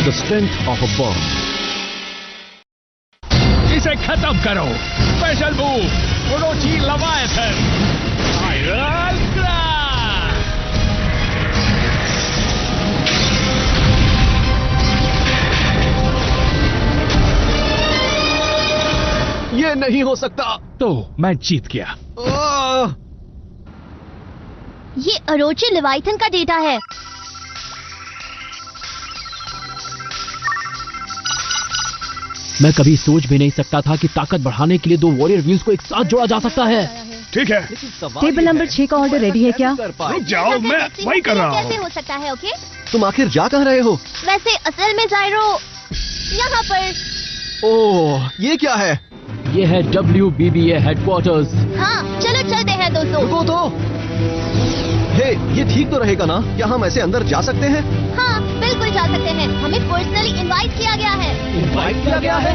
the strength of a bomb. इसे खत्म करो। Special move, ओरोची leviathan. Iron clash. ये नहीं हो सकता। तो मैं जीत गया। ये ओरोची लेविएथन का डेटा है। मैं कभी सोच भी नहीं सकता था कि ताकत बढ़ाने के लिए दो वॉरियर व्यूज को एक साथ जोड़ा जा सकता है। ठीक है। टेबल नंबर 6 का ऑर्डर रेडी है क्या? रुक जाओ, मैं वही कर रहा कैसे हूँ। हो सकता है? ओके, तुम आखिर जा कहाँ रहे हो? वैसे असल में जायरो यहाँ पर। ओह, ये क्या है? ये है WBBA हेडक्वार्टर्स। हाँ, चलो चलते हैं दोस्तों। रुको तो। हे, ये ठीक तो रहेगा ना? क्या हम ऐसे अंदर जा सकते हैं? हाँ, बिल्कुल जा सकते हैं। हमें पर्सनली इनवाइट किया गया है। इनवाइट किया गया है?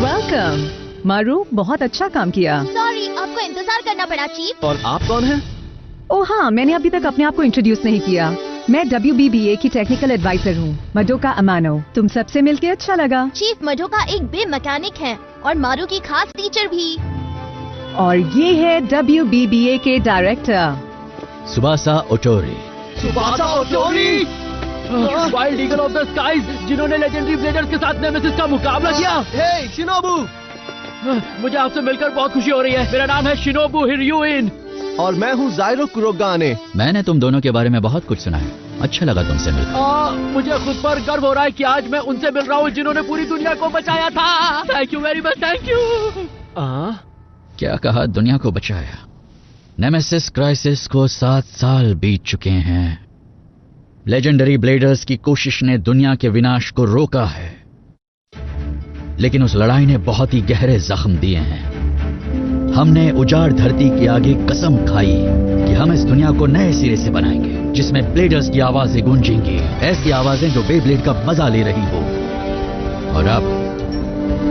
वेलकम मारू, बहुत अच्छा काम किया। सॉरी, आपको इंतजार करना पड़ा चीफ। और आप कौन हैं? ओह हाँ, मैंने अभी तक अपने आप को इंट्रोड्यूस नहीं किया। मैं WBBA की टेक्निकल एडवाइजर हूँ, मडोका अमानो। तुम सबसे मिलके अच्छा लगा। चीफ मडोका एक बे मैकेनिक है और मारू की खास टीचर भी। और ये है WBBA के director Tsubasa Otori. Tsubasa Otori, wild eagle of the skies, जिन्होंने लेजेंडरी ब्लेडर्स के साथ नेमेसिस का मुकाबला किया। Hey Shinobu. मुझे आपसे मिलकर बहुत खुशी हो रही है। मेरा नाम है शिनोबू हिरयुइन। और मैं हूँ जायरो कुरोगाने। मैंने तुम दोनों के बारे में बहुत कुछ सुना है। अच्छा लगा तुमसे मिलकर। मुझे खुद पर गर्व हो रहा है कि आज मैं उनसे मिल रहा हूँ जिन्होंने पूरी दुनिया को बचाया था। Thank you very much, thank you. क्या कहा? दुनिया को बचाया? नेमेसिस क्राइसिस को 7 साल बीत चुके हैं। लेजेंडरी ब्लेडर्स की कोशिश ने दुनिया के विनाश को रोका है, लेकिन उस लड़ाई ने बहुत ही गहरे जख्म दिए हैं। हमने उजाड़ धरती के आगे कसम खाई कि हम इस दुनिया को नए सिरे से बनाएंगे, जिसमें ब्लेडर्स की आवाजें गूंजेंगी, ऐसी आवाजें जो बेब्लेड का मजा ले रही हो। और अब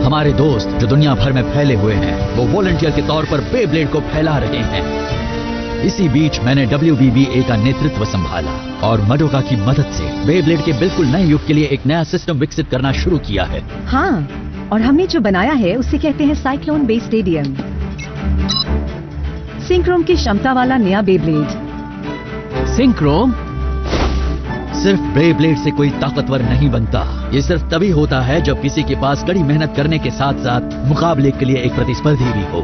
हमारे दोस्त जो दुनिया भर में फैले हुए हैं, वो वॉलंटियर के तौर पर बेब्लेड को फैला रहे हैं। इसी बीच मैंने WBBA का नेतृत्व संभाला और मडोका की मदद से बेब्लेड के बिल्कुल नए युग के लिए एक नया सिस्टम विकसित करना शुरू किया है। हाँ, और हमने जो बनाया है उसे कहते हैं साइक्लोन बे स्टेडियम। सिंक्रोम की क्षमता वाला नया बेब्लेड। सिंक्रोम? सिर्फ बेब्लेड से कोई ताकतवर नहीं बनता। ये सिर्फ तभी होता है जब किसी के पास कड़ी मेहनत करने के साथ साथ मुकाबले के लिए एक प्रतिस्पर्धी भी हो।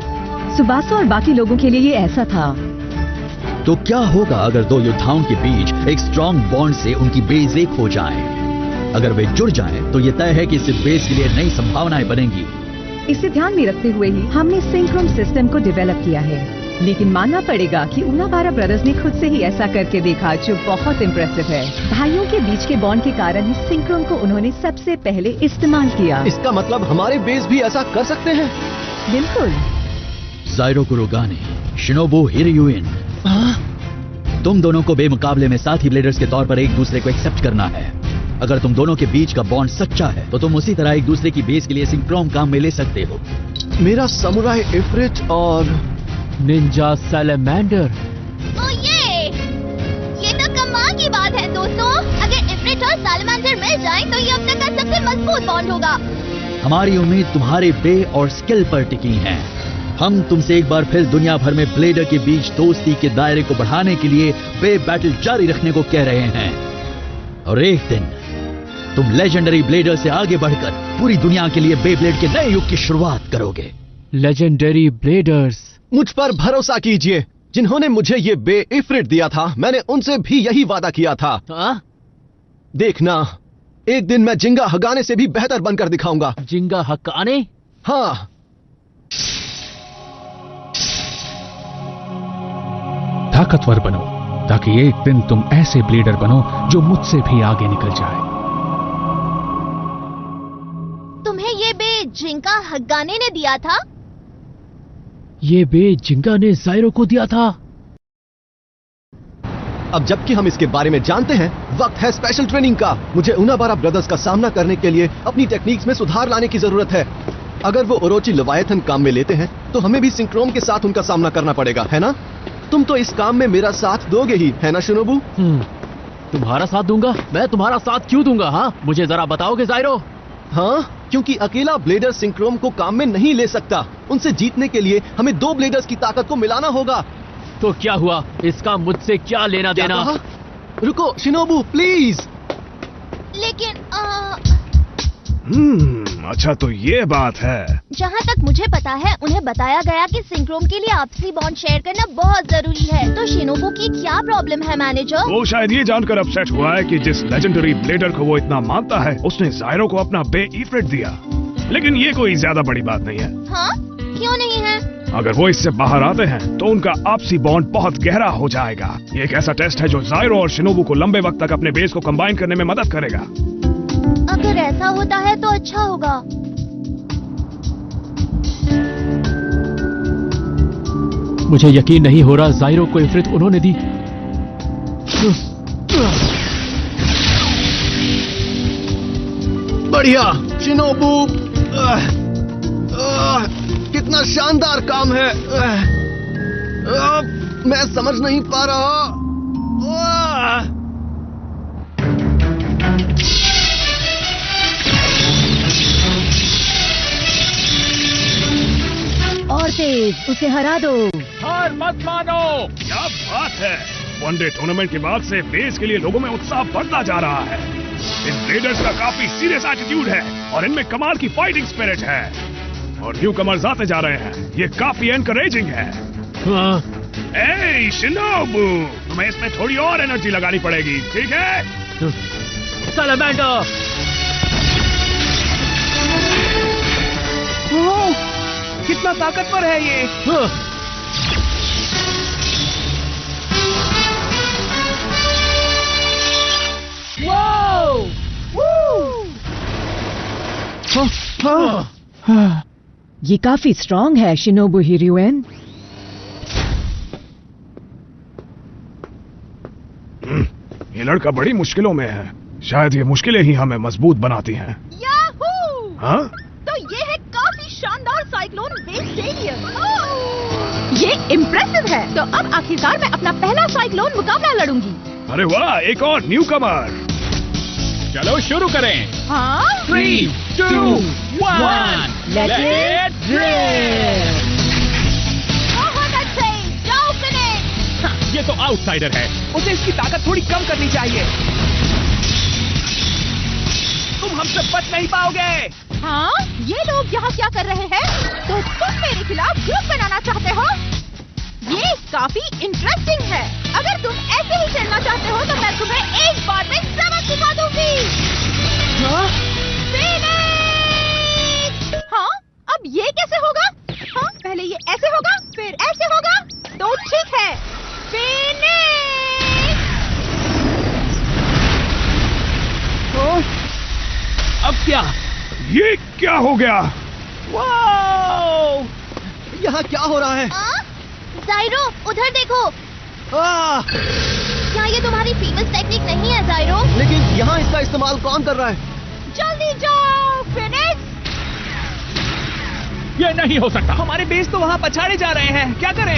सुबासा और बाकी लोगों के लिए ये ऐसा था। तो क्या होगा अगर दो योद्धाओं के बीच एक स्ट्रॉन्ग बॉन्ड से उनकी बेस एक हो जाए? अगर वे जुड़ जाएं, तो ये तय है कि इस बेस के लिए नई संभावनाएं बनेंगी। इसे ध्यान में रखते हुए ही हमने सिंक्रोम सिस्टम को डेवलप किया है। लेकिन मानना पड़ेगा कि उनाबारा ब्रदर्स ने खुद से ही ऐसा करके देखा, जो बहुत इम्प्रेसिव है। भाइयों के बीच के बॉन्ड के कारण ही सिंक्रोम को उन्होंने सबसे पहले इस्तेमाल किया। इसका मतलब हमारे बेस भी ऐसा कर सकते हैं? बिल्कुल। जायरो कुरोगाने, शिनोबू हिरयुइन, तुम दोनों को बेमुकाबले में साथी ब्लेडर्स के तौर पर एक दूसरे को एक्सेप्ट करना है। अगर तुम दोनों के बीच का बॉन्ड सच्चा है, तो तुम उसी तरह एक दूसरे की बेस के लिए सिंक्रोम काम में ले सकते हो। मेरा समुराई इफ्रिट और निंजा सैलेमेंडर। ओ ये तो कमाल की बात है दोस्तों। अगर इफ्रिट और सैलेमेंडर मिल जाएं, तो ये अब तक का सबसे मजबूत बॉन्ड होगा। हमारी उम्मीद तुम्हारे बे और स्किल पर टिकी है। हम तुमसे एक बार फिर दुनिया भर में ब्लेडर के बीच दोस्ती के दायरे को बढ़ाने के लिए बे बैटल जारी रखने को कह रहे हैं। और एक दिन तुम लेजेंडरी ब्लेडर से आगे बढ़कर पूरी दुनिया के लिए बे ब्लेड के नए युग की शुरुआत करोगे। Legendary bladers. मुझ पर भरोसा कीजिए। जिन्होंने मुझे ये बे इफ्रिट दिया था, मैंने उनसे भी यही वादा किया था। देखना, एक दिन मैं जिंगा हगाने से भी बेहतर बनकर दिखाऊंगा। जिंगा हकाने? हाँ। ताकतवर बनो, ताकि एक दिन तुम ऐसे ब्लेडर बनो जो मुझसे भी आगे निकल जाए। तुम्हें ये बे जिंका हगाने ने दिया था? ये बे जिंगा ने जायरो को दिया था। अब जबकि हम इसके बारे में जानते हैं, वक्त है स्पेशल ट्रेनिंग का। मुझे उनाबारा ब्रदर्स का सामना करने के लिए अपनी टेक्निक्स में सुधार लाने की जरूरत है। अगर वो ओरोची लेविएथन काम में लेते हैं, तो हमें भी सिंक्रोम के साथ उनका सामना करना पड़ेगा, है ना? तुम तो इस काम में मेरा साथ दोगे ही, है ना शिनोबू? तुम्हारा साथ दूंगा? मैं तुम्हारा साथ क्यों दूंगा? हाँ, मुझे जरा बताओगे जायरो? हाँ, क्योंकि अकेला ब्लेडर सिंक्रोम को काम में नहीं ले सकता। उनसे जीतने के लिए हमें 2 ब्लेडर्स की ताकत को मिलाना होगा। तो क्या हुआ? इसका मुझसे क्या लेना क्या देना? कहा? रुको शिनोबू प्लीज। लेकिन अच्छा तो ये बात है। जहाँ तक मुझे पता है उन्हें बताया गया कि सिंक्रोम के लिए आपसी बॉन्ड शेयर करना बहुत जरूरी है। तो शिनोबू की क्या प्रॉब्लम है मैनेजर? वो शायद ये जानकर अपसेट हुआ है कि जिस लेजेंडरी ब्लेडर को वो इतना मानता है उसने जायरो को अपना बे इफ्रिट दिया। लेकिन ये कोई ज्यादा बड़ी बात नहीं है। हाँ, क्यों नहीं है? अगर वो इससे बाहर आते हैं तो उनका आपसी बॉन्ड बहुत गहरा हो जाएगा। ये एक ऐसा टेस्ट है जो जायरो और शिनोबू को लंबे वक्त तक अपने बेस को कंबाइन करने में मदद करेगा। अगर ऐसा होता है तो अच्छा होगा। मुझे यकीन नहीं हो रहा जायरो को इफ्रित उन्होंने दी। बढ़िया शिनोबू, कितना शानदार काम है। मैं समझ नहीं पा रहा। और तेज, उसे हरा दो। हार मत मानो। क्या बात है। वनडे टूर्नामेंट के बाद से बेस के लिए लोगों में उत्साह बढ़ता जा रहा है। इन ब्लेडर्स का काफी सीरियस एटीट्यूड है और इनमें कमाल की फाइटिंग स्पिरिट है। और न्यू कमर्स आते जा रहे हैं। ये काफी एनकरेजिंग है। हाँ। ए शिनोबू, तुम्हें इसमें थोड़ी और एनर्जी लगानी पड़ेगी, ठीक है? सैलामेंडर। कितना ताकतवर है ये। ये काफी स्ट्रॉन्ग है शिनोबू हिरुएन। ये लड़का बड़ी मुश्किलों में है। शायद ये मुश्किलें ही हमें मजबूत बनाती हैं। याहू! हाँ? तो ये है काफी शानदार साइक्लोन बेस स्टेडियम। ये इम्प्रेसिव है। तो अब आखिरकार मैं अपना पहला साइक्लोन मुकाबला लड़ूंगी। अरे वाह, एक और न्यू कमर। चलो शुरू करें। हाँ? 3, 2, 1 Let it rip! बहुत अच्छे, जाओ फिनिश। ये तो आउटसाइडर है। उसे इसकी ताकत थोड़ी कम करनी चाहिए। तुम हमसे बच नहीं पाओगे। हाँ? ये लोग यहाँ क्या कर रहे हैं? तो तुम मेरे खिलाफ ग्रुप बनाना चाहते हो? ये काफी इंटरेस्टिंग है। अगर तुम ऐसे ही खेलना चाहते हो तो मैं तुम्हें एक बार में सबक सिखा दूंगी। हाँ? फिनिश! हाँ? अब ये कैसे होगा? हाँ? पहले ये ऐसे होगा, फिर ऐसे होगा। तो ठीक है। फिनिश! अब क्या? ये क्या हो गया? वाओ! यहाँ क्या हो रहा है? जायरो, उधर देखो। क्या ये तुम्हारी फेमस टेक्निक नहीं है जायरो? लेकिन यहाँ इसका इस्तेमाल कौन कर रहा है? जल्दी जाओ फिनिश! ये नहीं हो सकता। हमारे बेस तो वहाँ पछाड़े जा रहे हैं। क्या करें?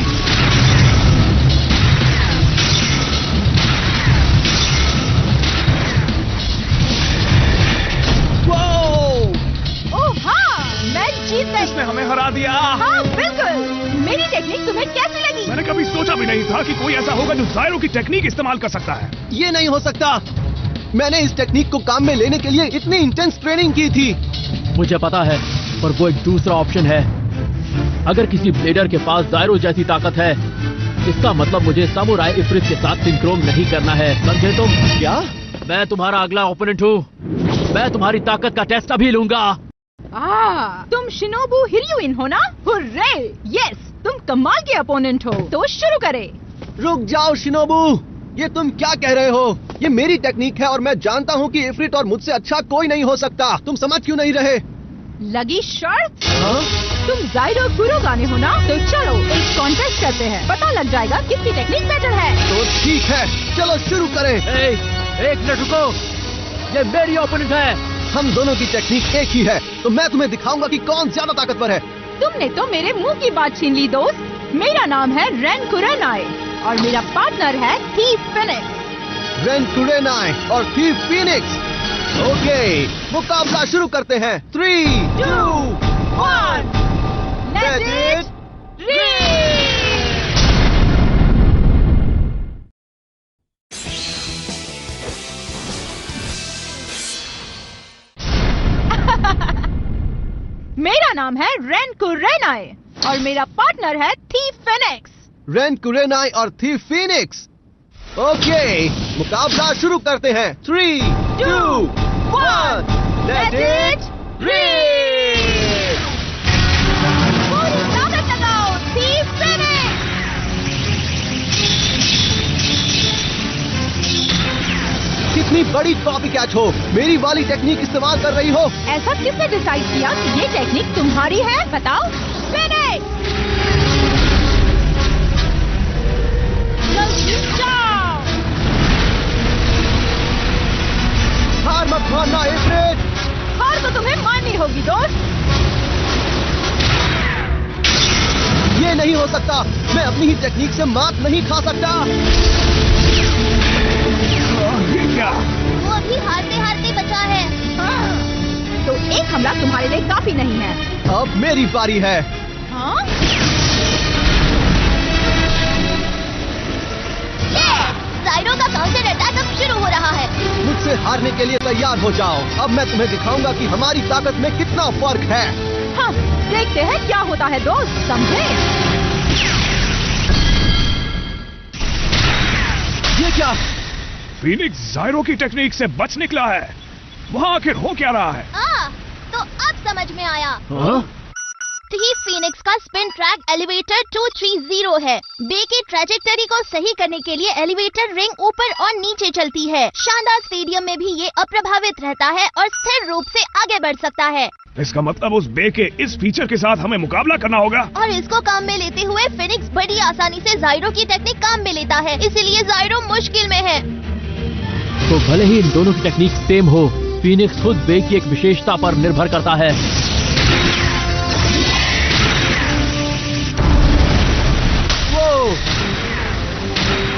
ओह हाँ, मैं जीत गई। उसने हमें हरा दिया। हाँ बिल्कुल। मेरी टेक्निक तुम्हें कैसी लगी? मैंने कभी सोचा भी नहीं था कि कोई ऐसा होगा जो जायरो की टेक्निक इस्तेमाल कर सकता है। ये नहीं हो सकता। मैंने इस टेक्निक को काम में लेने के लिए इतनी इंटेंस ट्रेनिंग की थी। मुझे पता है, पर वो एक दूसरा ऑप्शन है। अगर किसी ब्लेडर के पास जायरो जैसी ताकत है, इसका मतलब मुझे सामुराई इफ्रित के साथ सिंक्रोम नहीं करना है। समझे तुम? क्या? मैं तुम्हारा अगला ओपोनेंट हूँ। मैं तुम्हारी ताकत का टेस्ट अभी लूंगा। तुम शिनोबू हिरुइन हो ना? हुर्रे! यस, तुम कमाल के अपोनेंट हो। तो शुरू करें। रुक जाओ शिनोबू, ये तुम क्या कह रहे हो? ये मेरी टेक्निक है और मैं जानता हूँ कि इफ्रिट और मुझसे अच्छा कोई नहीं हो सकता। तुम समझ क्यों नहीं रहे? लगी शर्त? हाँ? तुम जायरो गुरु गाने हो ना? तो चलो एक कॉन्टेस्ट करते हैं। पता लग जाएगा किसकी टेक्निक बेटर है। तो ठीक है, चलो शुरू करें। एक मिनट रुको, ये मेरी ओपोनेंट है। हम दोनों की टेक्निक एक ही है, तो मैं तुम्हें दिखाऊंगा कि कौन ज्यादा ताकतवर है। तुमने तो मेरे मुंह की बात छीन ली दोस्त। मेरा नाम है रेन कुरेनाई और मेरा पार्टनर है थीफ फिनिक्स। रेन कुरेनाई और थीफ फीनिक्स। ओके, मुकाबला शुरू करते हैं। 3, 2, 1, Let it rip! मेरा नाम है रेन कुरेनाई और मेरा पार्टनर है थीफ फीनिक्स। रेन कुरेनाई और थीफ फीनिक्स। ओके, मुकाबला शुरू करते हैं। 3, 2, 1, लेट इट रिप! पूरी ताकत लगाओ थीफ फीनिक्स। कितनी बड़ी कॉपी कैच हो, मेरी वाली टेक्निक इस्तेमाल कर रही हो। ऐसा किसने डिसाइड किया कि ये टेक्निक तुम्हारी है? बताओ। फीनिक्स, जल्दी जाओ। हार मत मानना इफ्रिट। हार तो तुम्हें माननी होगी दोस्त। ये नहीं हो सकता, मैं अपनी ही टेक्निक से मात नहीं खा सकता। ये क्या? वो अभी हारते हारते बचा है। तो एक हमला तुम्हारे लिए काफी नहीं है। अब मेरी बारी है। हाँ? जाइरो का काउंटर अटैक अब शुरू हो रहा है। मुझसे हारने के लिए तैयार हो जाओ। अब मैं तुम्हें दिखाऊंगा कि हमारी ताकत में कितना फर्क है। हाँ, देखते हैं क्या होता है दोस्त, समझे? ये क्या? फीनिक्स जायरो की टेक्निक से बच निकला है। वहाँ आखिर हो क्या रहा है? तो अब समझ में आया। हाँ? थीफ फीनिक्स का स्पिन ट्रैक एलिवेटर 230 है। बे की ट्रैजेक्टरी को सही करने के लिए एलिवेटर रिंग ऊपर और नीचे चलती है। शानदार स्टेडियम में भी ये अप्रभावित रहता है और स्थिर रूप से आगे बढ़ सकता है। इसका मतलब उस बे के इस फीचर के साथ हमें मुकाबला करना होगा। और इसको काम में लेते हुए फिनिक्स बड़ी आसानी से जाइरो की टेक्निक काम में लेता है, इसीलिए जाइरो मुश्किल में है। तो भले ही इन दोनों की टेक्निक सेम हो, फीनिक्स खुद बे की एक विशेषता पर निर्भर करता है।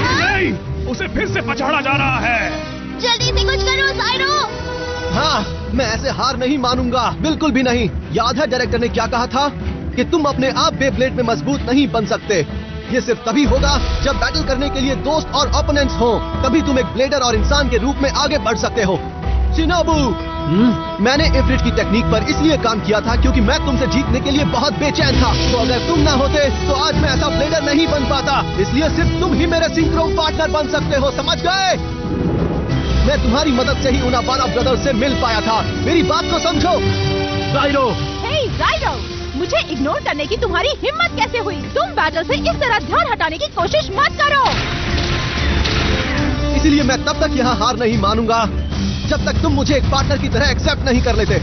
नहीं, उसे फिर से पछाड़ा जा रहा है। जल्दी से कुछ करो जाइरो। हाँ, मैं ऐसे हार नहीं मानूंगा, बिल्कुल भी नहीं। याद है डायरेक्टर ने क्या कहा था कि तुम अपने आप बे ब्लेड में मजबूत नहीं बन सकते। ये सिर्फ तभी होगा जब बैटल करने के लिए दोस्त और ओपोनेंट्स हों, तभी तुम एक ब्लेडर और इंसान के रूप में आगे बढ़ सकते हो। शिनोबू, मैंने इफ्रिट की टेक्निक पर इसलिए काम किया था क्योंकि मैं तुमसे जीतने के लिए बहुत बेचैन था। तो अगर तुम ना होते तो आज मैं ऐसा ब्लेडर नहीं बन पाता। इसलिए सिर्फ तुम ही मेरे सिंक्रोम पार्टनर बन सकते हो, समझ गए? मैं तुम्हारी मदद से ही उनाबारा ब्रदर्स से मिल पाया था। मेरी बात को समझो। जाइरो! हे जाइरो, मुझे इग्नोर करने की तुम्हारी हिम्मत कैसे हुई? तुम बैटल से इस तरह ध्यान हटाने की कोशिश मत करो। इसलिए मैं तब तक यहाँ हार नहीं मानूंगा जब तक तुम मुझे एक पार्टनर की तरह एक्सेप्ट नहीं कर लेते।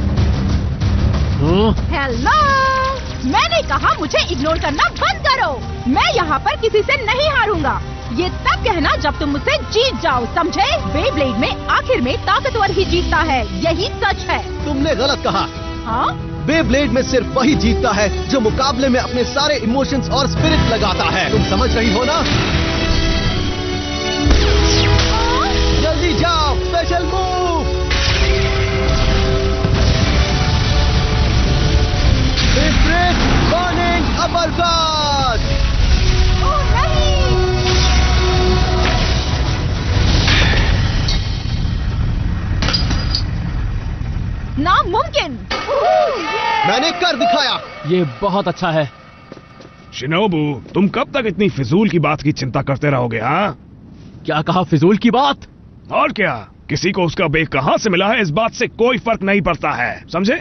हेलो, मैंने कहा मुझे इग्नोर करना बंद करो। मैं यहाँ पर किसी से नहीं हारूंगा। ये तब कहना जब तुम मुझसे जीत जाओ, समझे? बे ब्लेड में आखिर में ताकतवर ही जीतता है, यही सच है। तुमने गलत कहा। हाँ? बे ब्लेड में सिर्फ वही जीतता है जो मुकाबले में अपने सारे इमोशंस और स्पिरिट लगाता है। तुम समझ रही हो ना? जल्दी जाओ, स्पेशल मूव। इफ्रिट burning uppercut. ओह नहीं! नामुमकिन! मैंने कर दिखाया। ये बहुत अच्छा है। शिनोबू, तुम कब तक इतनी फिजूल की बात की चिंता करते रहोगे? हाँ, क्या कहा? फिजूल की बात? और क्या, किसी को उसका बे कहां से मिला है इस बात से कोई फर्क नहीं पड़ता है, समझे?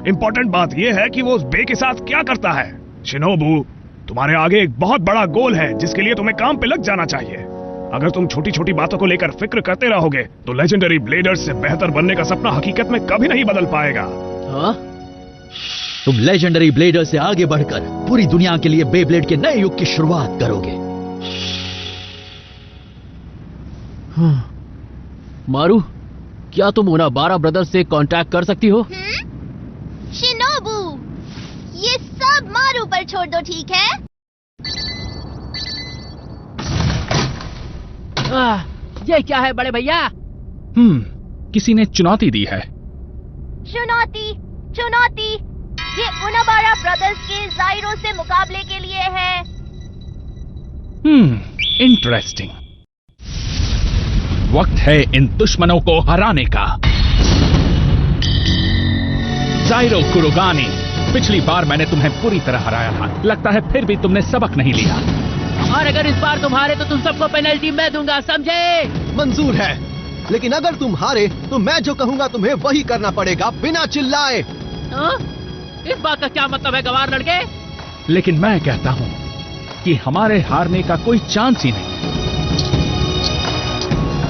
इंपॉर्टेंट बात यह है कि वो उस बे के साथ क्या करता है। शिनोबू, तुम्हारे आगे एक बहुत बड़ा गोल है जिसके लिए तुम्हें काम पे लग जाना चाहिए। अगर तुम छोटी छोटी बातों को लेकर फिक्र करते रहोगे तो लेजेंडरी ब्लेडर्स से बेहतर बनने का सपना हकीकत में कभी नहीं बदल पाएगा। हाँ? तुम लेजेंडरी ब्लेडर से आगे बढ़कर पूरी दुनिया के लिए बे ब्लेड के नए युग की शुरुआत करोगे। मारू, क्या तुम उनाबारा ब्रदर्स से कांटेक्ट कर सकती हो? शिनोबू, ये सब मारू पर छोड़ दो, ठीक है? ये क्या है बड़े भैया? किसी ने चुनौती दी है। चुनौती चुनौती, ये उनाबारा ब्रदर्स के जायरो से मुकाबले के लिए है। इंटरेस्टिंग। वक्त है इन दुश्मनों को हराने का। जायरो कुरुगानी, पिछली बार मैंने तुम्हें पूरी तरह हराया था, लगता है फिर भी तुमने सबक नहीं लिया। और अगर इस बार तुम हारे तो तुम सबको पेनल्टी मैं दूंगा, समझे? मंजूर है, लेकिन अगर तुम हारे तो मैं जो कहूँगा तुम्हें वही करना पड़ेगा, बिना चिल्लाए। इस बात का क्या मतलब है गवार लड़के? लेकिन मैं कहता हूँ कि हमारे हारने का कोई चांस ही नहीं।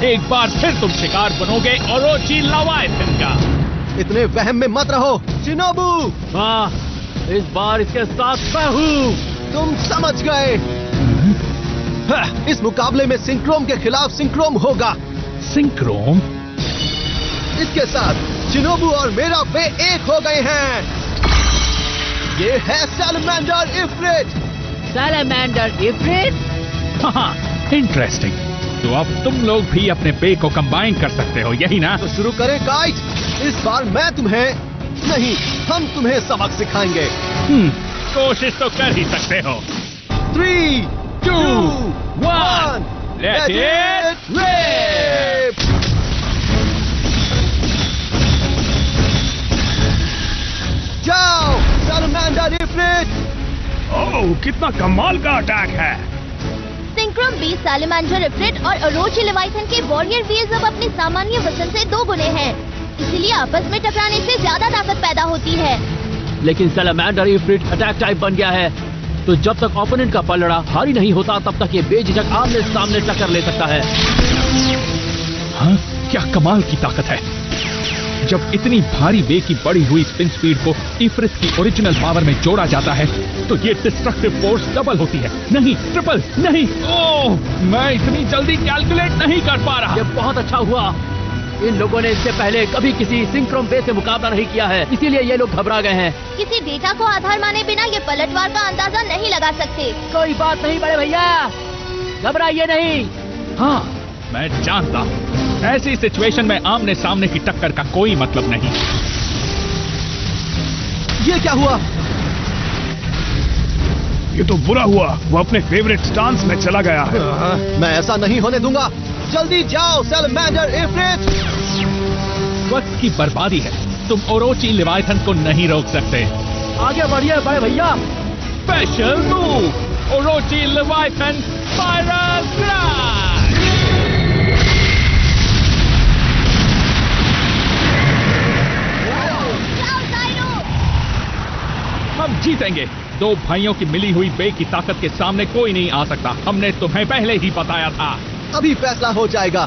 एक बार फिर तुम शिकार बनोगे ओरोची लेविएथन का। इतने वहम में मत रहो शिनोबू। हाँ, इस बार इसके साथ मैं हूँ। तुम समझ गए। इस मुकाबले में सिंक्रोम के खिलाफ सिंक्रोम होगा। सिंक्रोम? इसके साथ शिनोबू और मेरा वे एक हो गए हैं। ये है सैलमेंडर इफ्रिट। सैलमेंडर इफ्रिट? हाँ, इंटरेस्टिंग। तो अब तुम लोग भी अपने पे को कंबाइन कर सकते हो, यही ना? तो शुरू करें काइट। इस बार मैं तुम्हें नहीं, हम तुम्हें सबक सिखाएंगे। कोशिश तो कर ही सकते हो। 3, 2, 1, Let it rip! जाओ सैलमेंडर इफ्रिट। ओह, कितना कमाल का अटैक है। सिंक्रोम बीस सैलमेंडर इफ्रिट और ओरोची लेविएथन के वॉरियर व्हील्स अब अपने सामान्य वजन से 2 गुने हैं, इसीलिए आपस में टकराने से ज्यादा ताकत पैदा होती है। लेकिन सैलमेंडर इफ्रिट अटैक टाइप बन गया है, तो जब तक ओपोनेंट का पलड़ा भारी नहीं होता तब तक ये बेझिझक आमने सामने टक्कर ले सकता है। हाँ, क्या कमाल की ताकत है। जब इतनी भारी बे की बढ़ी हुई स्पिन स्पीड को इफ्रिट की ओरिजिनल पावर में जोड़ा जाता है तो ये डिस्ट्रक्टिव फोर्स डबल होती है, नहीं ट्रिपल नहीं। ओह, मैं इतनी जल्दी कैलकुलेट नहीं कर पा रहा। ये बहुत अच्छा हुआ। इन लोगों ने इससे पहले कभी किसी सिंक्रोम बे से मुकाबला नहीं किया है, इसीलिए ये लोग घबरा गए हैं। किसी डेटा को आधार माने बिना ये पलटवार का अंदाजा नहीं लगा सकते। कोई बात नहीं बड़े भैया, घबराइए नहीं। हाँ, मैं जानता हूँ ऐसी सिचुएशन में आमने सामने की टक्कर का कोई मतलब नहीं। ये क्या हुआ? ये तो बुरा हुआ, वो अपने फेवरेट स्टांस में चला गया है। मैं ऐसा नहीं होने दूंगा। जल्दी जाओ सैलमेंडर इफ्रिट। वक्त की बर्बादी है, तुम ओरोची लेविएथन को नहीं रोक सकते। आगे बढ़िए बड़े भैया। Special move, ओरोची leviathan spiral crash. हम जीतेंगे। 2 भाइयों की मिली हुई बे की ताकत के सामने कोई नहीं आ सकता। हमने तुम्हें पहले ही बताया था। अभी फैसला हो जाएगा।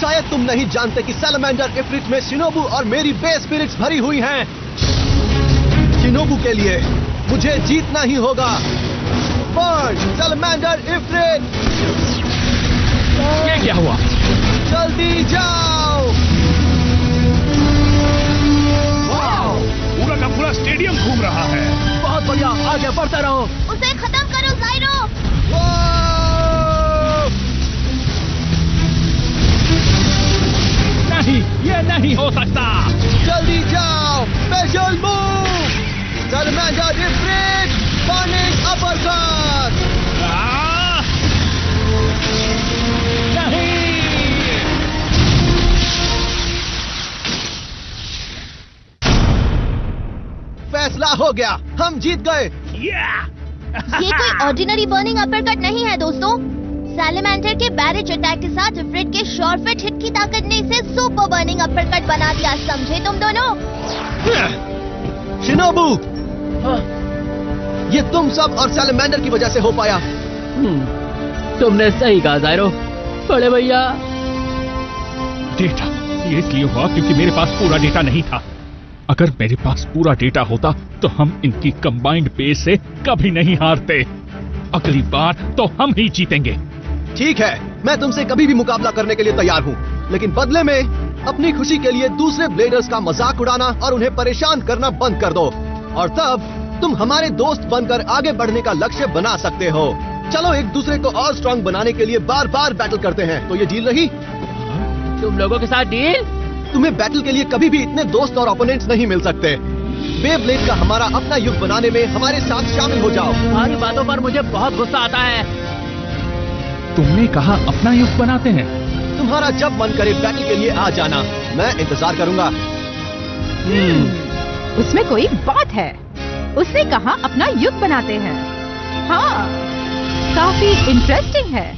शायद तुम नहीं जानते कि सैलमेंडर इफ्रिट में शिनोबू और मेरी बे स्पिरिट्स भरी हुई हैं। शिनोबू के लिए मुझे जीतना ही होगा। Burn salamander इफ्रिट। ये क्या हुआ? जल्दी जाओ। पूरा का पूरा स्टेडियम घूम रहा है। बहुत बढ़िया, आगे बढ़ते रहो। उसे खत्म करो जायरो। नहीं, ये नहीं हो सकता। जल्दी जाओ। Special move, salamander Ifrit burning uppercut. नहीं। फैसला हो गया, हम जीत गए। ये कोई ऑर्डिनरी बर्निंग अपरकट नहीं है दोस्तों। सैलमेंडर के बैरेज अटैक के साथ इफ्रिट के शॉर्टफिट हिट की ताकत ने इसे सुपर बर्निंग अपरकट बना दिया, समझे तुम दोनों? शिनोबू, ये तुम सब और सैलमेंडर की वजह से हो पाया। तुमने सही कहा जायरो। बड़े भैया, डेटा ये इसलिए हुआ क्योंकि मेरे पास पूरा डेटा नहीं था। अगर मेरे पास पूरा डेटा होता तो हम इनकी कंबाइंड बेस से कभी नहीं हारते। अगली बार तो हम ही जीतेंगे। ठीक है, मैं तुमसे कभी भी मुकाबला करने के लिए तैयार हूँ, लेकिन बदले में अपनी खुशी के लिए दूसरे ब्लेडर्स का मजाक उड़ाना और उन्हें परेशान करना बंद कर दो, और तब तुम हमारे दोस्त बनकर आगे बढ़ने का लक्ष्य बना सकते हो। चलो एक दूसरे को और स्ट्रांग बनाने के लिए बार बार बैटल करते हैं। तो ये डील रही? तुम लोगों के साथ डील? तुम्हें बैटल के लिए कभी भी इतने दोस्त और ओपोनेंट्स नहीं मिल सकते। बेब्लेड का हमारा अपना युग बनाने में हमारे साथ शामिल हो जाओ। तुम्हारी बातों पर मुझे बहुत गुस्सा आता है। तुमने कहा अपना युग बनाते हैं। तुम्हारा जब मन करे बैटल के लिए आ जाना, मैं इंतजार करूंगा। उसमें कोई बात है। उसने कहा अपना युग बनाते हैं। हाँ, काफी इंटरेस्टिंग है।